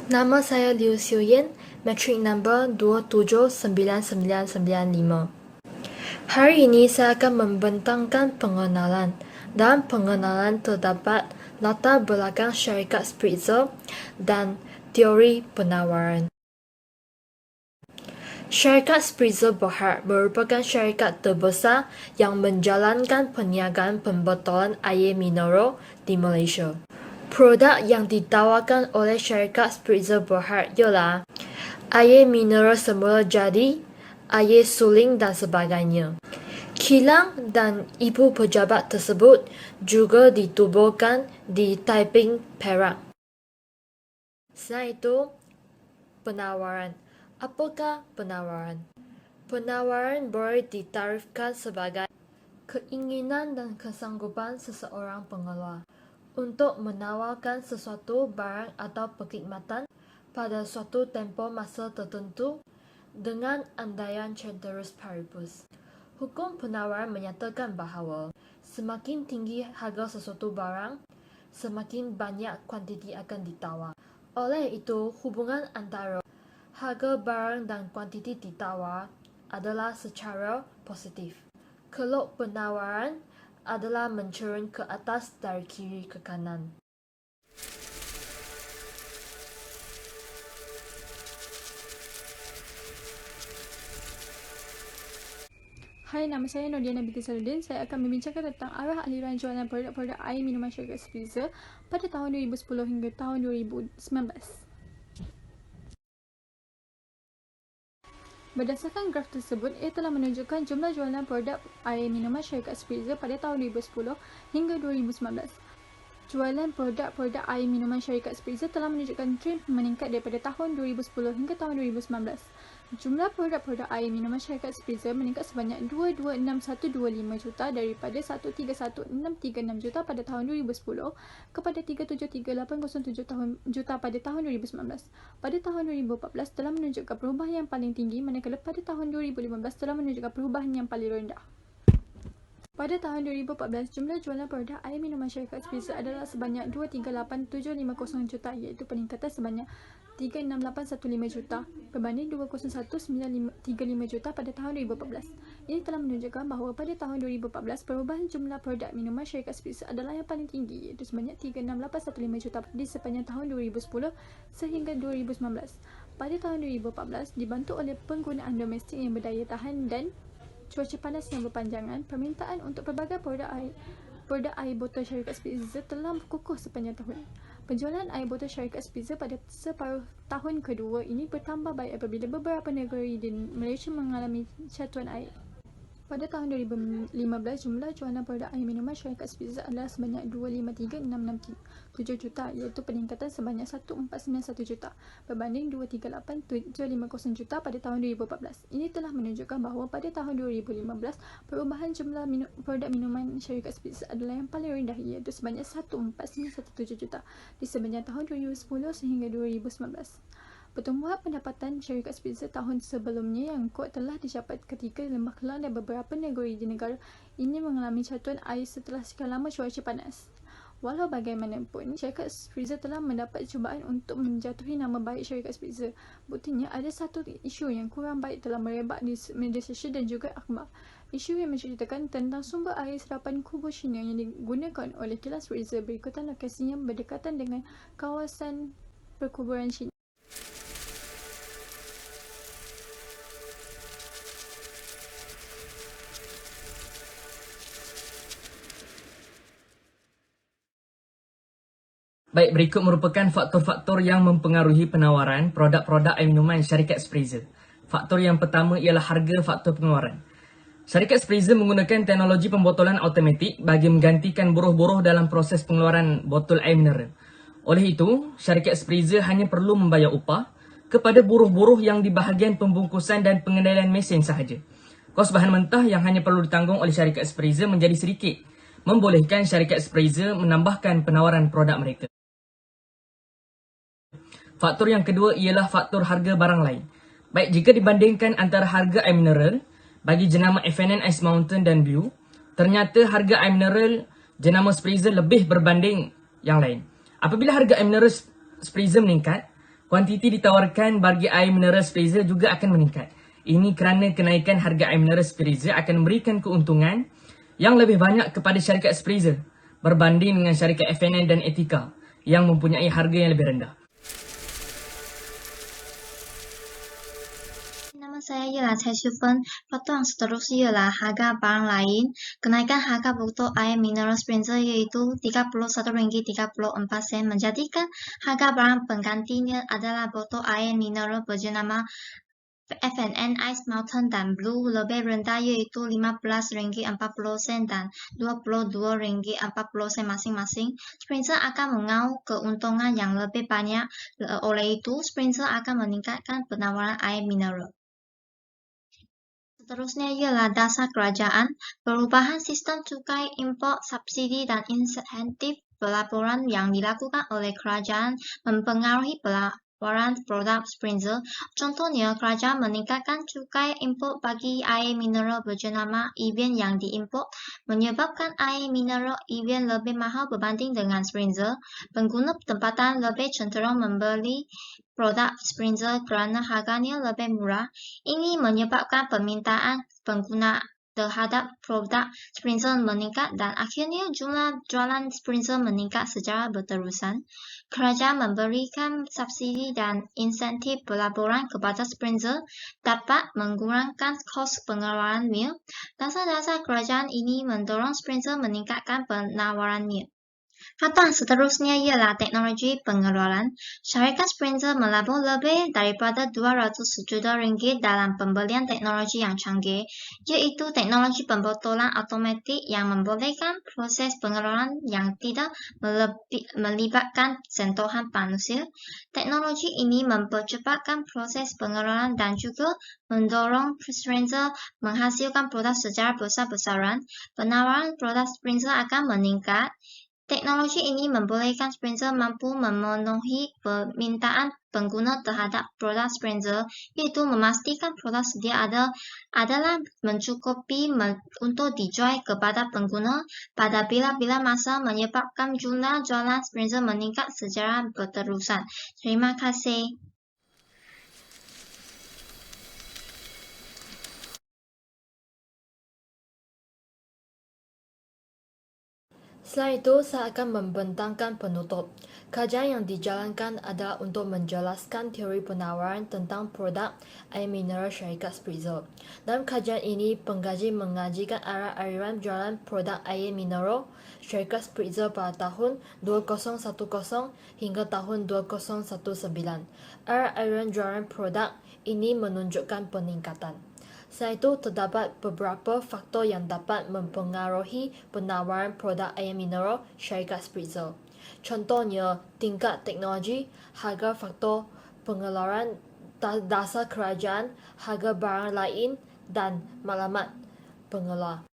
Nama saya Liu Xiuyan, metrik number 2799995. Hari ini saya akan membentangkan pengenalan. Dalam pengenalan terdapat latar belakang syarikat Spritzer dan teori penawaran. Syarikat Spritzer Berhad merupakan syarikat terbesar yang menjalankan perniagaan pembotolan air mineral di Malaysia. Produk yang ditawarkan oleh syarikat Spritzer Berhad ialah air mineral semula jadi, air suling dan sebagainya. Kilang dan ibu pejabat tersebut juga ditubuhkan di Taiping, Perak. Selain itu, penawaran. Apakah penawaran? Penawaran boleh ditarifkan sebagai keinginan dan kesanggupan seseorang pengeluar untuk menawarkan sesuatu barang atau perkhidmatan pada suatu tempoh masa tertentu dengan andaian ceteris paribus. Hukum penawaran menyatakan bahawa semakin tinggi harga sesuatu barang, semakin banyak kuantiti akan ditawar. Oleh itu, hubungan antara harga barang dan kuantiti ditawar adalah secara positif. Kelok penawaran adalah mencerun ke atas dari kiri ke kanan. Hai, nama saya Nordiana binti Saludin. Saya akan membincangkan tentang arah aliran jualan produk-produk air minuman syarikat Spritzer pada tahun 2010 hingga tahun 2019. Berdasarkan graf tersebut, ia telah menunjukkan jumlah jualan produk air minuman syarikat Spritzer pada tahun 2010 hingga 2019. Jualan produk-produk air minuman syarikat Spritzer telah menunjukkan trend meningkat daripada tahun 2010 hingga tahun 2019. Jumlah produk-produk air minuman syarikat Spritzer meningkat sebanyak 226,125 juta daripada 131,636 juta pada tahun 2010 kepada 373,807 juta pada tahun 2019. Pada tahun 2014 telah menunjukkan perubahan yang paling tinggi, manakala pada tahun 2015 telah menunjukkan perubahan yang paling rendah. Pada tahun 2014, jumlah jualan produk air minuman syarikat Spritzer adalah sebanyak 238,750 juta, iaitu peningkatan sebanyak 36,815 juta berbanding 201,935 juta pada tahun 2014. Ini telah menunjukkan bahawa pada tahun 2014, perubahan jumlah produk minuman syarikat Spritzer adalah yang paling tinggi, iaitu sebanyak 36,815 juta di sepanjang tahun 2010 sehingga 2019. Pada tahun 2014, dibantu oleh penggunaan domestik yang berdaya tahan dan cuaca panas yang berpanjangan, permintaan untuk pelbagai produk air botol syarikat Spritzer telah kukuh sepanjang tahun. Penjualan air botol syarikat Spritzer pada separuh tahun kedua ini bertambah baik apabila beberapa negeri di Malaysia mengalami catuan air. Pada tahun 2015, jumlah jualan produk air minuman syarikat Spritzer adalah sebanyak 253,667 juta, iaitu peningkatan sebanyak 1,491 juta berbanding 238,750 juta pada tahun 2014. Ini telah menunjukkan bahawa pada tahun 2015, perubahan jumlah produk minuman syarikat Spritzer adalah yang paling rendah, iaitu sebanyak 1,4917 juta di sepanjang tahun 2010 sehingga 2019. Pertumbuhan pendapatan syarikat Spritzer tahun sebelumnya yang kuat telah dicapai ketika Lembah Kelang dan beberapa negeri di negara ini mengalami catuan air setelah sekian lama cuaca panas. Walau bagaimanapun, syarikat Spritzer telah mendapat cubaan untuk menjatuhi nama baik syarikat Spritzer. Buktinya, ada satu isu yang kurang baik telah merebak di media sosial dan juga akhbar. Isu yang menceritakan tentang sumber air serapan kubur Cina yang digunakan oleh kilang Spritzer berikutan lokasinya berdekatan dengan kawasan perkuburan Cina. Baik, berikut merupakan faktor-faktor yang mempengaruhi penawaran produk-produk air minuman syarikat Spritzer. Faktor yang pertama ialah harga faktor pengeluaran. Syarikat Spritzer menggunakan teknologi pembotolan automatik bagi menggantikan buruh-buruh dalam proses pengeluaran botol air mineral. Oleh itu, syarikat Spritzer hanya perlu membayar upah kepada buruh-buruh yang di bahagian pembungkusan dan pengendalian mesin sahaja. Kos bahan mentah yang hanya perlu ditanggung oleh syarikat Spritzer menjadi sedikit, membolehkan syarikat Spritzer menambahkan penawaran produk mereka. Faktor yang kedua ialah faktor harga barang lain. Baik, jika dibandingkan antara harga air mineral bagi jenama F&N Ice Mountain dan View, ternyata harga air mineral jenama Spritzer lebih berbanding yang lain. Apabila harga air mineral Spritzer meningkat, Kuantiti ditawarkan bagi air mineral Spritzer juga akan meningkat. Ini kerana kenaikan harga air mineral Spritzer akan memberikan keuntungan yang lebih banyak kepada syarikat Spritzer berbanding dengan syarikat FNN dan Etika yang mempunyai harga yang lebih rendah. Nama saya ialah Cai Xiufen. Faktor yang seterusnya ialah harga barang lain. Kenaikan harga botol air mineral Spritzer iaitu RM31.34 menjadikan harga barang penggantinya adalah botol air mineral berjenama FNN Ice Mountain dan Blue lebih rendah iaitu RM15.40 dan RM22.40 masing-masing. Spritzer akan mengaut keuntungan yang lebih banyak. Oleh itu, Spritzer akan meningkatkan penawaran air mineral. Seterusnya ialah dasar kerajaan. Perubahan sistem cukai import, subsidi dan insentif pelaporan yang dilakukan oleh kerajaan mempengaruhi pelaporan produk Spritzer. Contohnya, kerajaan meningkatkan cukai import bagi air mineral berjenama Evian yang diimport, menyebabkan air mineral Evian lebih mahal berbanding dengan Spritzer. Pengguna tempatan lebih cenderung membeli produk Spritzer kerana harganya lebih murah. Ini menyebabkan permintaan pengguna terhadap produk Spritzer meningkat dan akhirnya jumlah jualan Spritzer meningkat secara berterusan. Kerajaan memberikan subsidi dan insentif pelaporan kepada Spritzer dapat mengurangkan kos pengeluarannya. Dasar-dasar kerajaan ini mendorong Spritzer meningkatkan penawarannya. Faktor seterusnya ialah teknologi pengeluaran. Syarikat Spritzer melabur lebih daripada RM200 juta dalam pembelian teknologi yang canggih, iaitu teknologi pembotolan automatik yang membolehkan proses pengeluaran yang tidak melibatkan sentuhan manusia. Teknologi ini mempercepatkan proses pengeluaran dan juga mendorong Spritzer menghasilkan produk secara besar-besaran. Penawaran produk Spritzer akan meningkat. Teknologi ini membolehkan Spritzer mampu memenuhi permintaan pengguna terhadap produk Spritzer, iaitu memastikan produk sedia adalah mencukupi untuk dijual kepada pengguna pada bila-bila masa, menyebabkan jumlah jualan Spritzer meningkat secara berterusan. Terima kasih. Selain itu, saya akan membentangkan penutup. Kajian yang dijalankan adalah untuk menjelaskan teori penawaran tentang produk air mineral syarikat Spritzer. Dalam kajian ini, pengkaji mengajikan arah aliran jualan produk air mineral syarikat Spritzer pada tahun 2010 hingga tahun 2019. Arah aliran jualan produk ini menunjukkan peningkatan. Selain itu, terdapat beberapa faktor yang dapat mempengaruhi penawaran produk air mineral syarikat Spritzer. Contohnya, tingkat teknologi, harga, faktor pengeluaran, dasar kerajaan, harga barang lain, dan maklumat pengeluar.